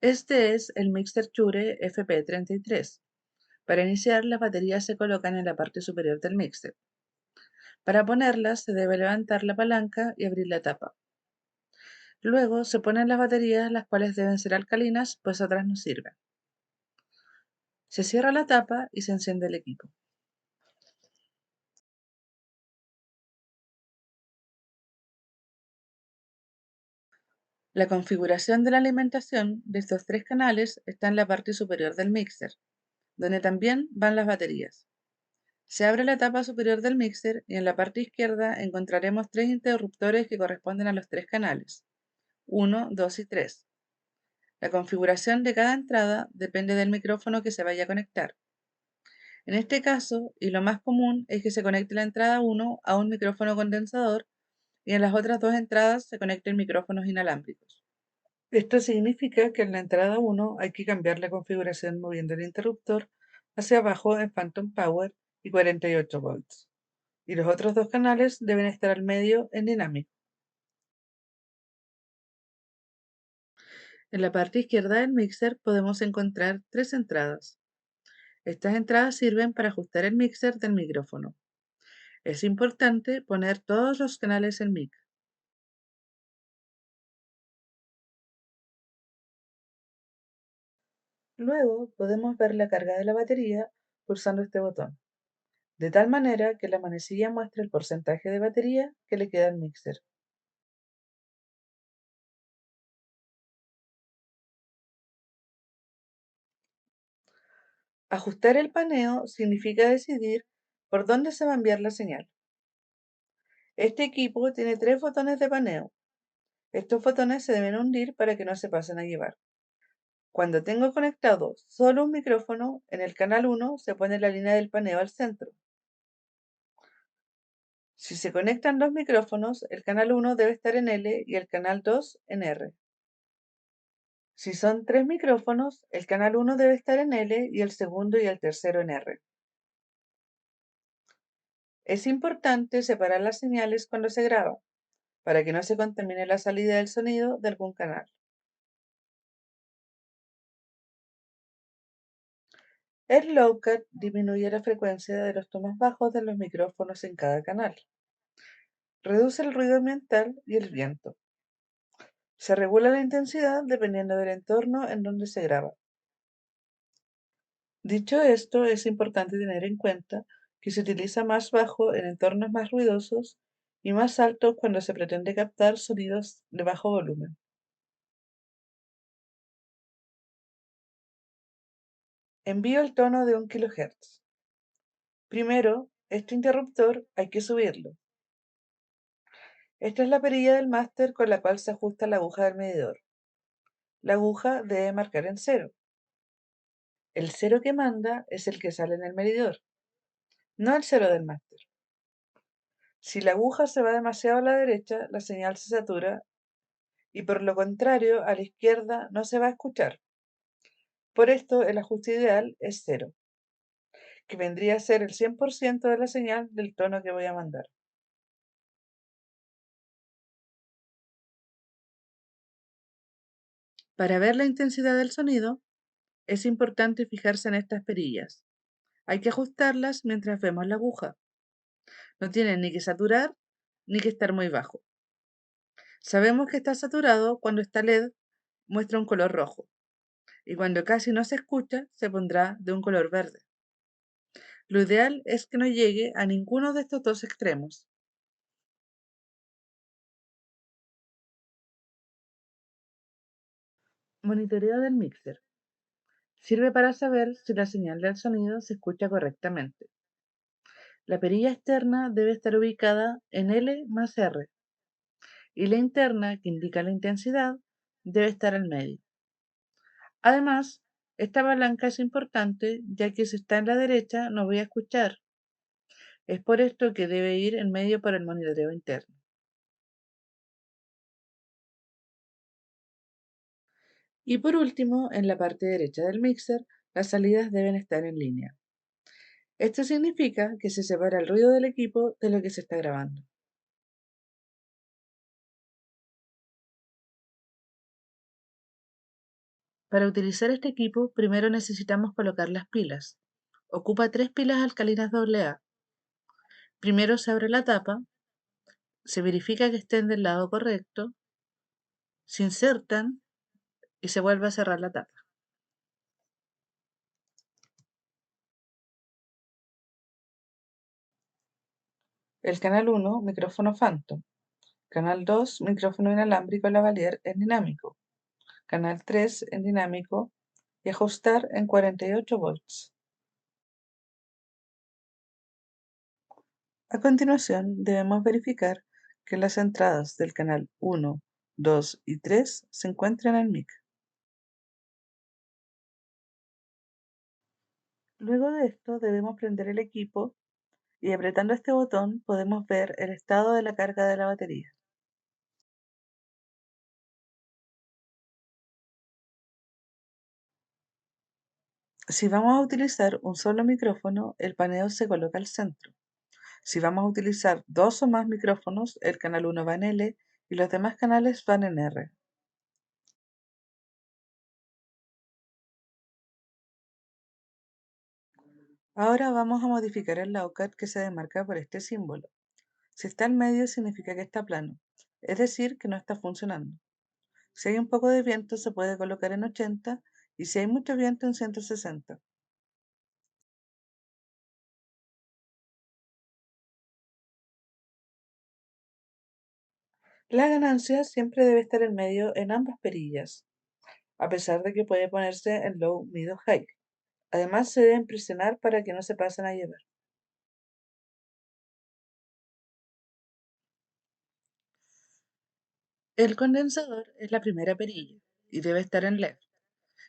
Este es el mixer Shure FP33. Para iniciar, las baterías se colocan en la parte superior del mixer. Para ponerlas, se debe levantar la palanca y abrir la tapa. Luego se ponen las baterías, las cuales deben ser alcalinas, pues otras no sirven. Se cierra la tapa y se enciende el equipo. La configuración de la alimentación de estos tres canales está en la parte superior del mixer, donde también van las baterías. Se abre la tapa superior del mixer y en la parte izquierda encontraremos tres interruptores que corresponden a los tres canales, 1, 2 y 3. La configuración de cada entrada depende del micrófono que se vaya a conectar. En este caso, y lo más común, es que se conecte la entrada 1 a un micrófono condensador y en las otras dos entradas se conecten micrófonos inalámbricos. Esto significa que en la entrada 1 hay que cambiar la configuración moviendo el interruptor hacia abajo en Phantom Power y 48 volts, y los otros dos canales deben estar al medio en dinámico. En la parte izquierda del mixer podemos encontrar tres entradas. Estas entradas sirven para ajustar el mixer del micrófono. Es importante poner todos los canales en mic. Luego podemos ver la carga de la batería pulsando este botón, de tal manera que la manecilla muestra el porcentaje de batería que le queda al mixer. Ajustar el paneo significa decidir por dónde se va a enviar la señal. Este equipo tiene tres botones de paneo. Estos botones se deben hundir para que no se pasen a llevar. Cuando tengo conectado solo un micrófono, en el canal 1 se pone la línea del paneo al centro. Si se conectan dos micrófonos, el canal 1 debe estar en L y el canal 2 en R. Si son tres micrófonos, el canal 1 debe estar en L y el segundo y el tercero en R. Es importante separar las señales cuando se graba, para que no se contamine la salida del sonido de algún canal. El low cut disminuye la frecuencia de los tonos bajos de los micrófonos en cada canal. Reduce el ruido ambiental y el viento. Se regula la intensidad dependiendo del entorno en donde se graba. Dicho esto, es importante tener en cuenta que se utiliza más bajo en entornos más ruidosos y más alto cuando se pretende captar sonidos de bajo volumen. Envío el tono de 1 kHz. Primero, este interruptor hay que subirlo. Esta es la perilla del máster con la cual se ajusta la aguja del medidor. La aguja debe marcar en 0. El 0 que manda es el que sale en el medidor, no el 0 del máster. Si la aguja se va demasiado a la derecha, la señal se satura y por lo contrario, a la izquierda no se va a escuchar. Por esto, el ajuste ideal es 0, que vendría a ser el 100% de la señal del tono que voy a mandar. Para ver la intensidad del sonido, es importante fijarse en estas perillas. Hay que ajustarlas mientras vemos la aguja. No tienen ni que saturar ni que estar muy bajo. Sabemos que está saturado cuando esta LED muestra un color rojo y cuando casi no se escucha se pondrá de un color verde. Lo ideal es que no llegue a ninguno de estos dos extremos. Monitoreo del mixer. Sirve para saber si la señal del sonido se escucha correctamente. La perilla externa debe estar ubicada en L más R y la interna, que indica la intensidad, debe estar al medio. Además, esta palanca es importante ya que si está en la derecha no voy a escuchar. Es por esto que debe ir en medio para el monitoreo interno. Y por último, en la parte derecha del mixer, las salidas deben estar en línea. Esto significa que se separa el ruido del equipo de lo que se está grabando. Para utilizar este equipo, primero necesitamos colocar las pilas. Ocupa 3 pilas alcalinas AA. Primero se abre la tapa, se verifica que estén del lado correcto, se insertan y se vuelve a cerrar la tapa. El canal 1, micrófono Phantom. Canal 2, micrófono inalámbrico lavalier en dinámico. Canal 3 en dinámico y ajustar en 48 volts. A continuación, debemos verificar que las entradas del canal 1, 2 y 3 se encuentran en el mic. Luego de esto, debemos prender el equipo y apretando este botón podemos ver el estado de la carga de la batería. Si vamos a utilizar un solo micrófono, el paneo se coloca al centro. Si vamos a utilizar dos o más micrófonos, el canal 1 va en L y los demás canales van en R. Ahora vamos a modificar el Lowcat que se demarca por este símbolo. Si está en medio significa que está plano, es decir, que no está funcionando. Si hay un poco de viento se puede colocar en 80 y si hay mucho viento en 160. La ganancia siempre debe estar en medio en ambas perillas, a pesar de que puede ponerse en low, mid o high. Además se deben presionar para que no se pasen a llevar. El condensador es la primera perilla y debe estar en left.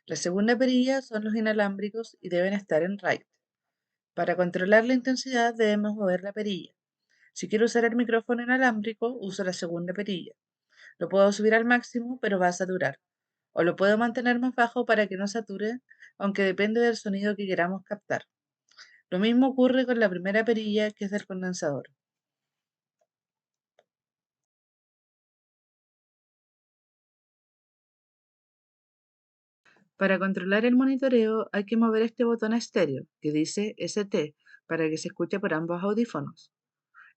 La segunda perilla son los inalámbricos y deben estar en right. Para controlar la intensidad debemos mover la perilla. Si quiero usar el micrófono inalámbrico, uso la segunda perilla. Lo puedo subir al máximo, pero va a saturar. O lo puedo mantener más bajo para que no sature, aunque depende del sonido que queramos captar. Lo mismo ocurre con la primera perilla, que es del condensador. Para controlar el monitoreo hay que mover este botón estéreo, que dice ST, para que se escuche por ambos audífonos.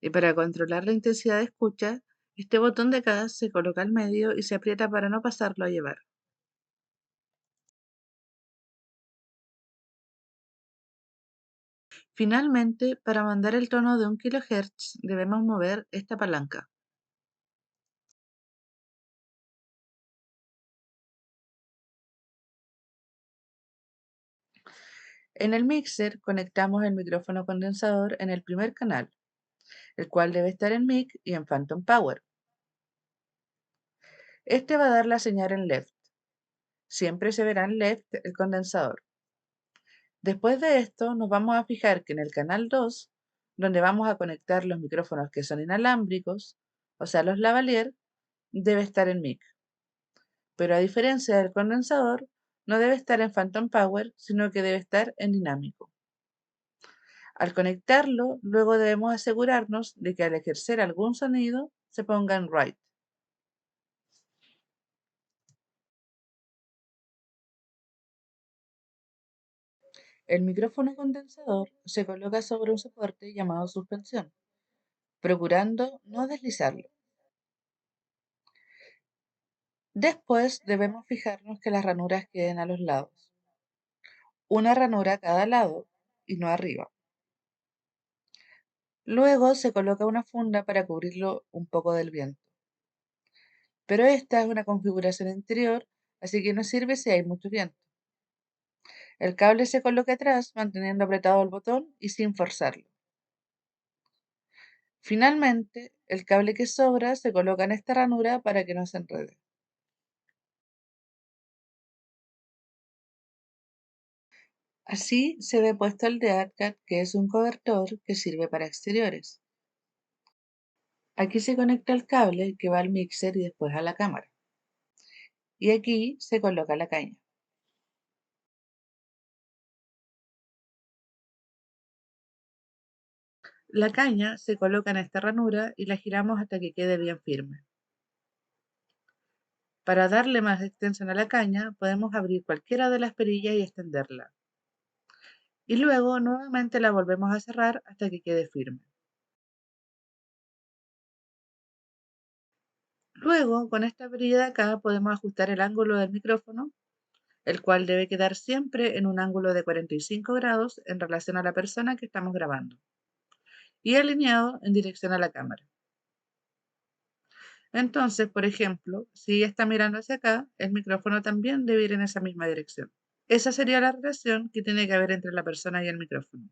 Y para controlar la intensidad de escucha, este botón de acá se coloca al medio y se aprieta para no pasarlo a llevar. Finalmente, para mandar el tono de 1 kHz debemos mover esta palanca. En el mixer conectamos el micrófono condensador en el primer canal, el cual debe estar en mic y en phantom power. Este va a dar la señal en left. Siempre se verá en left el condensador. Después de esto nos vamos a fijar que en el canal 2, donde vamos a conectar los micrófonos que son inalámbricos, o sea los lavalier, debe estar en mic. Pero a diferencia del condensador, no debe estar en phantom power, sino que debe estar en dinámico. Al conectarlo, luego debemos asegurarnos de que al ejercer algún sonido se ponga en right. El micrófono condensador se coloca sobre un soporte llamado suspensión, procurando no deslizarlo. Después debemos fijarnos que las ranuras queden a los lados. Una ranura a cada lado y no arriba. Luego se coloca una funda para cubrirlo un poco del viento. Pero esta es una configuración interior, así que no sirve si hay mucho viento. El cable se coloca atrás manteniendo apretado el botón y sin forzarlo. Finalmente, el cable que sobra se coloca en esta ranura para que no se enrede. Así se ve puesto el DeadCat, que es un cobertor que sirve para exteriores. Aquí se conecta el cable que va al mixer y después a la cámara. Y aquí se coloca la caña. La caña se coloca en esta ranura y la giramos hasta que quede bien firme. Para darle más extensión a la caña, podemos abrir cualquiera de las perillas y extenderla. Y luego nuevamente la volvemos a cerrar hasta que quede firme. Luego, con esta perilla de acá podemos ajustar el ángulo del micrófono, el cual debe quedar siempre en un ángulo de 45 grados en relación a la persona que estamos grabando y alineado en dirección a la cámara. Entonces, por ejemplo, si ella está mirando hacia acá, el micrófono también debe ir en esa misma dirección. Esa sería la relación que tiene que haber entre la persona y el micrófono.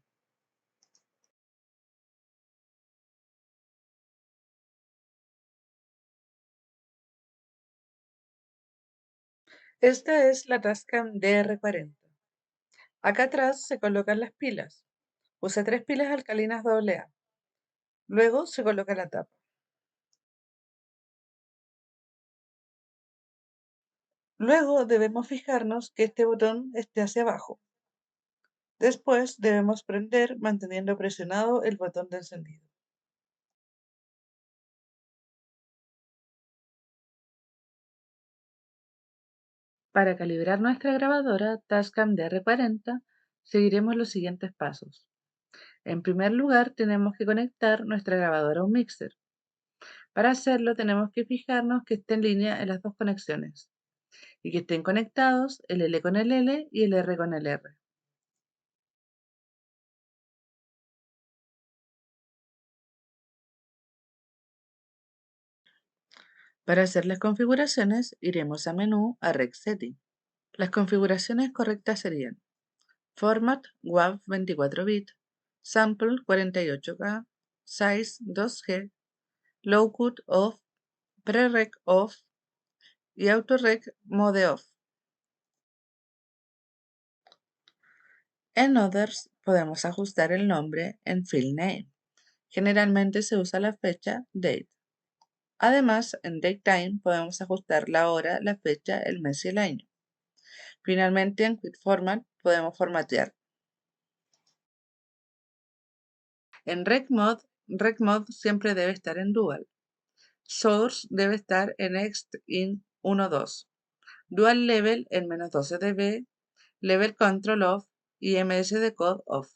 Esta es la Tascam DR40. Acá atrás se colocan las pilas. Usa 3 pilas alcalinas AA. Luego se coloca la tapa. Luego debemos fijarnos que este botón esté hacia abajo. Después debemos prender manteniendo presionado el botón de encendido. Para calibrar nuestra grabadora Tascam DR40, seguiremos los siguientes pasos. En primer lugar, tenemos que conectar nuestra grabadora a un mixer. Para hacerlo, tenemos que fijarnos que esté en línea en las dos conexiones y que estén conectados el L con el L y el R con el R. Para hacer las configuraciones, iremos a menú a Rec Setting. Las configuraciones correctas serían Format WAV 24 bit, Sample 48K, Size 2G, Lowcut Off, Pre-Rec Off y Auto-Rec Mode Off. En Others podemos ajustar el nombre en Field Name. Generalmente se usa la fecha Date. Además, en Datetime podemos ajustar la hora, la fecha, el mes y el año. Finalmente, en Quick Format podemos formatear. En Rec Mode siempre debe estar en Dual. Source debe estar en Ext in 1.2. Dual Level en -12 dB, Level Control Off y MS Decode Off.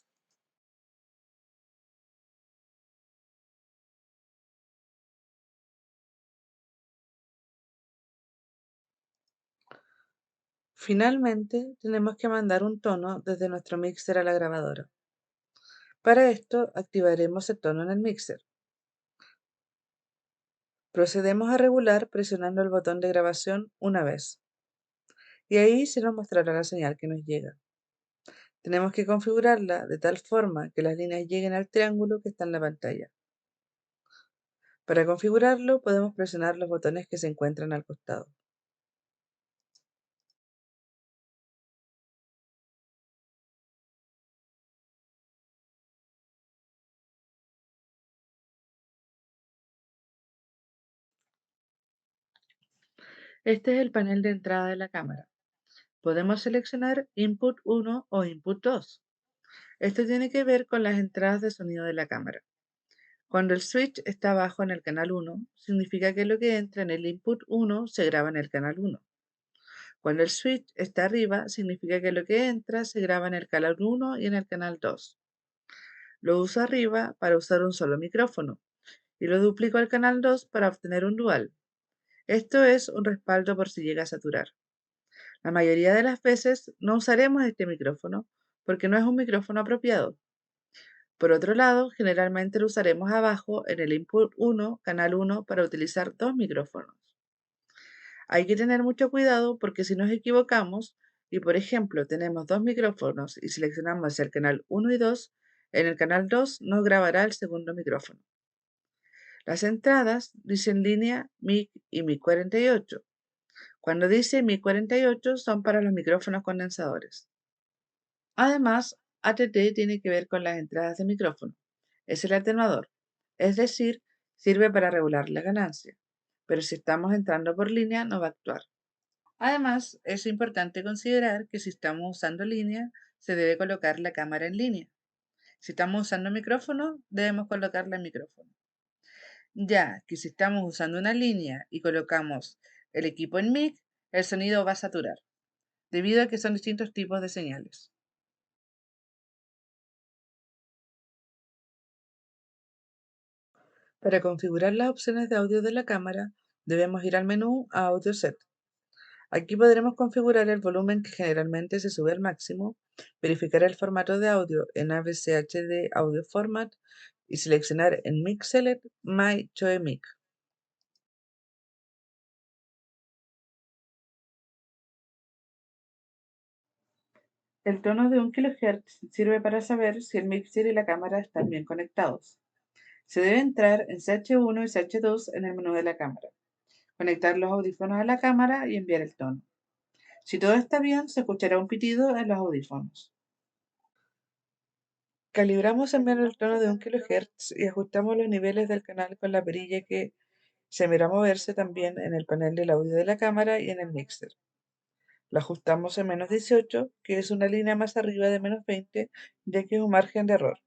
Finalmente, tenemos que mandar un tono desde nuestro mixer a la grabadora. Para esto, activaremos el tono en el mixer. Procedemos a regular presionando el botón de grabación una vez. Y ahí se nos mostrará la señal que nos llega. Tenemos que configurarla de tal forma que las líneas lleguen al triángulo que está en la pantalla. Para configurarlo, podemos presionar los botones que se encuentran al costado. Este es el panel de entrada de la cámara. Podemos seleccionar Input 1 o Input 2. Esto tiene que ver con las entradas de sonido de la cámara. Cuando el switch está abajo en el canal 1, significa que lo que entra en el Input 1 se graba en el canal 1. Cuando el switch está arriba, significa que lo que entra se graba en el canal 1 y en el canal 2. Lo uso arriba para usar un solo micrófono y lo duplico al canal 2 para obtener un dual. Esto es un respaldo por si llega a saturar. La mayoría de las veces no usaremos este micrófono porque no es un micrófono apropiado. Por otro lado, generalmente lo usaremos abajo en el Input 1, canal 1, para utilizar dos micrófonos. Hay que tener mucho cuidado porque si nos equivocamos y, por ejemplo, tenemos dos micrófonos y seleccionamos el canal 1 y 2, en el canal 2 no grabará el segundo micrófono. Las entradas dicen línea mic y mic 48. Cuando dice mic 48 son para los micrófonos condensadores. Además, ATT tiene que ver con las entradas de micrófono. Es el atenuador, es decir, sirve para regular la ganancia, pero si estamos entrando por línea no va a actuar. Además, es importante considerar que si estamos usando línea, se debe colocar la cámara en línea. Si estamos usando micrófono, debemos colocarla en micrófono. Ya que si estamos usando una línea y colocamos el equipo en mic, el sonido va a saturar, debido a que son distintos tipos de señales. Para configurar las opciones de audio de la cámara, debemos ir al menú a Audio Set. Aquí podremos configurar el volumen que generalmente se sube al máximo, verificar el formato de audio en AVC HD Audio Format y seleccionar en Mic Select My Choe Mic. El tono de 1 kHz sirve para saber si el mixer y la cámara están bien conectados. Se debe entrar en CH1 y CH2 en el menú de la cámara, conectar los audífonos a la cámara y enviar el tono. Si todo está bien, se escuchará un pitido en los audífonos. Calibramos también el tono de 1 kHz y ajustamos los niveles del canal con la perilla que se verá moverse también en el panel del audio de la cámara y en el mixer. Lo ajustamos en menos 18, que es una línea más arriba de menos 20, ya que es un margen de error.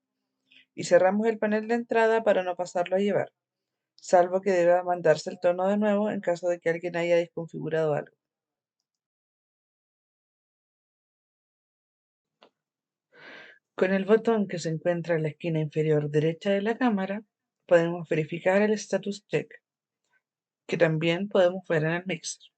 Y cerramos el panel de entrada para no pasarlo a llevar, salvo que deba mandarse el tono de nuevo en caso de que alguien haya desconfigurado algo. Con el botón que se encuentra en la esquina inferior derecha de la cámara, podemos verificar el status check, que también podemos ver en el mixer.